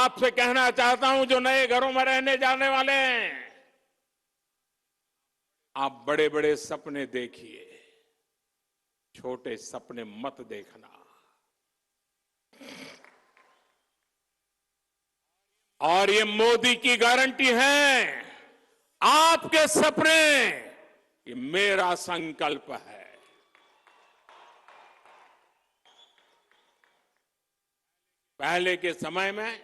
आपसे कहना चाहता हूं जो नए घरों में रहने जाने वाले हैं, आप बड़े बड़े सपने देखिए, छोटे सपने मत देखना। और ये मोदी की गारंटी है, आपके सपने ये मेरा संकल्प है। पहले के समय में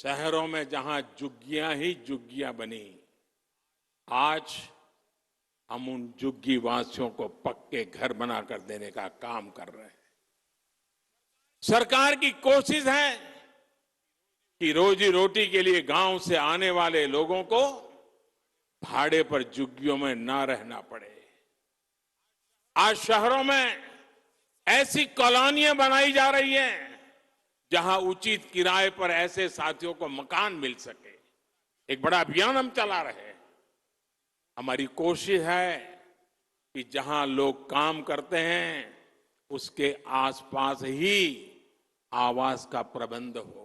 शहरों में जहां झुग्गियां ही झुग्गियां बनी, आज हम उन झुग्गी वासियों को पक्के घर बनाकर देने का काम कर रहे हैं। सरकार की कोशिश है कि रोजी रोटी के लिए गांव से आने वाले लोगों को भाड़े पर झुग्गियों में ना रहना पड़े। आज शहरों में ऐसी कॉलोनियां बनाई जा रही हैं जहां उचित किराए पर ऐसे साथियों को मकान मिल सके। एक बड़ा अभियान हम चला रहे हैं। हमारी कोशिश है कि जहां लोग काम करते हैं उसके आसपास ही आवास का प्रबंध हो।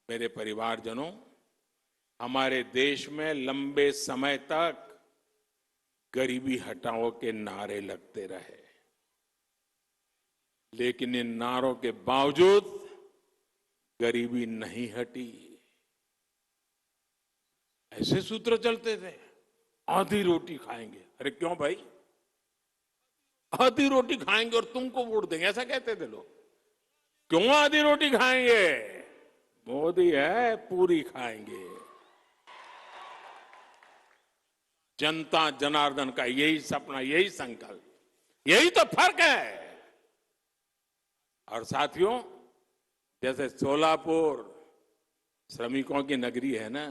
मेरे परिवारजनों, हमारे देश में लंबे समय तक गरीबी हटाओ के नारे लगते रहे, लेकिन इन नारों के बावजूद गरीबी नहीं हटी। ऐसे सूत्र चलते थे, आधी रोटी खाएंगे। अरे क्यों भाई, आधी रोटी खाएंगे और तुमको वोट देंगे, ऐसा कहते थे लोग। क्यों आधी रोटी खाएंगे, मोदी है पूरी खाएंगे। जनता जनार्दन का यही सपना, यही संकल्प, यही तो फर्क है। और साथियों, जैसे सोलापुर श्रमिकों की नगरी है ना,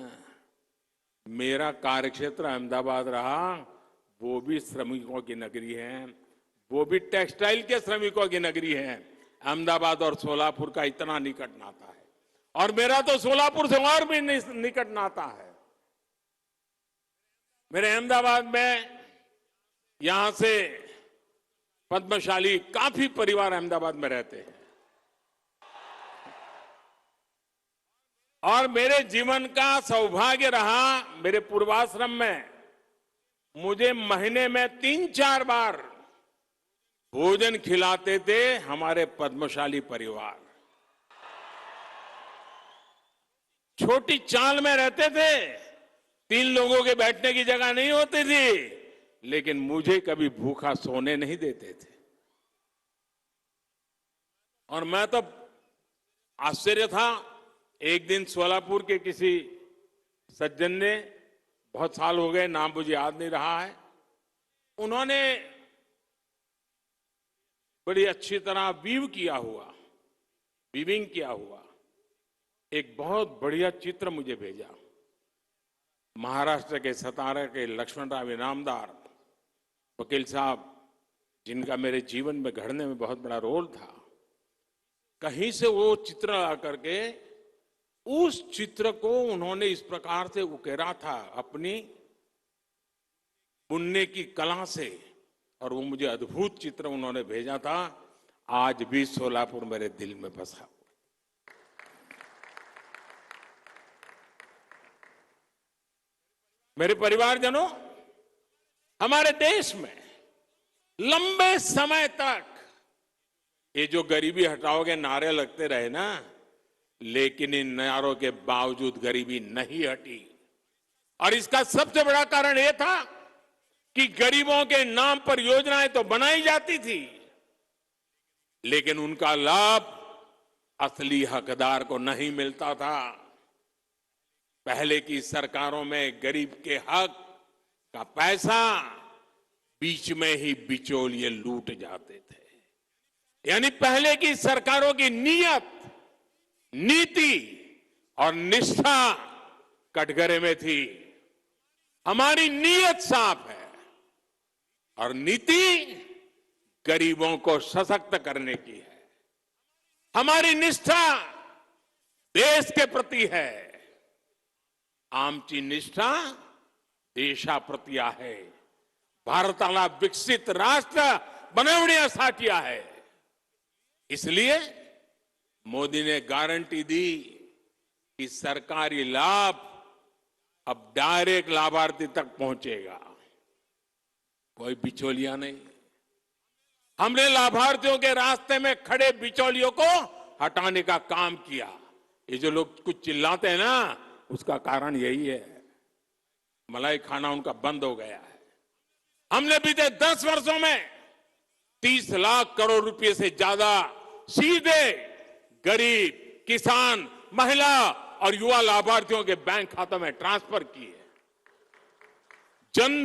मेरा कार्यक्षेत्र अहमदाबाद रहा, वो भी श्रमिकों की नगरी है, वो भी टेक्सटाइल के श्रमिकों की नगरी है। अहमदाबाद और सोलापुर का इतना निकट नाता है, और मेरा तो सोलापुर से और भी निकट नाता है। मेरे अहमदाबाद में यहां से पद्मशाली काफी परिवार अहमदाबाद में रहते हैं, और मेरे जीवन का सौभाग्य रहा, मेरे पूर्वाश्रम में मुझे महीने में 3-4 बार भोजन खिलाते थे हमारे पद्मशाली परिवार। छोटी चाल में रहते थे, 3 लोगों के बैठने की जगह नहीं होती थी, लेकिन मुझे कभी भूखा सोने नहीं देते थे। और मैं तो आश्चर्य था, एक दिन सोलापुर के किसी सज्जन ने, बहुत साल हो गए, नाम मुझे याद नहीं रहा है, उन्होंने बड़ी अच्छी तरह वीविंग किया हुआ एक बहुत बढ़िया चित्र मुझे भेजा। महाराष्ट्र के सतारा के लक्ष्मणराव इनामदार वकील साहब, जिनका मेरे जीवन में घड़ने में बहुत बड़ा रोल था, कहीं से वो चित्र आकर के उस चित्र को उन्होंने इस प्रकार से उकेरा था अपनी बुनने की कला से, और वो मुझे अद्भुत चित्र उन्होंने भेजा था। आज भी सोलापुर मेरे दिल में बसा। मेरे परिवारजनों, हमारे देश में लंबे समय तक ये जो गरीबी हटाओ के नारे लगते रहे ना, लेकिन इन नारों के बावजूद गरीबी नहीं हटी। और इसका सबसे बड़ा कारण यह था कि गरीबों के नाम पर योजनाएं तो बनाई जाती थी, लेकिन उनका लाभ असली हकदार को नहीं मिलता था। पहले की सरकारों में गरीब के हक का पैसा बीच में ही बिचौलिए लूट जाते थे। यानी पहले की सरकारों की नीयत, नीति और निष्ठा कटघरे में थी। हमारी नीयत साफ है और नीति गरीबों को सशक्त करने की है। हमारी निष्ठा देश के प्रति है। आमची निष्ठा देशाप्रती आहे। भारताला विकसित राष्ट्र बनवण्यासाठी आहे। इसलिए मोदी ने गारंटी दी कि सरकारी लाभ अब डायरेक्ट लाभार्थी तक पहुंचेगा, कोई बिचौलिया नहीं। हमने लाभार्थियों के रास्ते में खड़े बिचौलियों को हटाने का काम किया। ये जो लोग कुछ चिल्लाते हैं ना, उसका कारण यही है, मलाई खाना उनका बंद हो गया है। हमने बीते 10 वर्षों में 30 लाख करोड़ रुपए से ज्यादा सीधे गरीब, किसान, महिला और युवा लाभार्थियों के बैंक खातों में ट्रांसफर किए। जन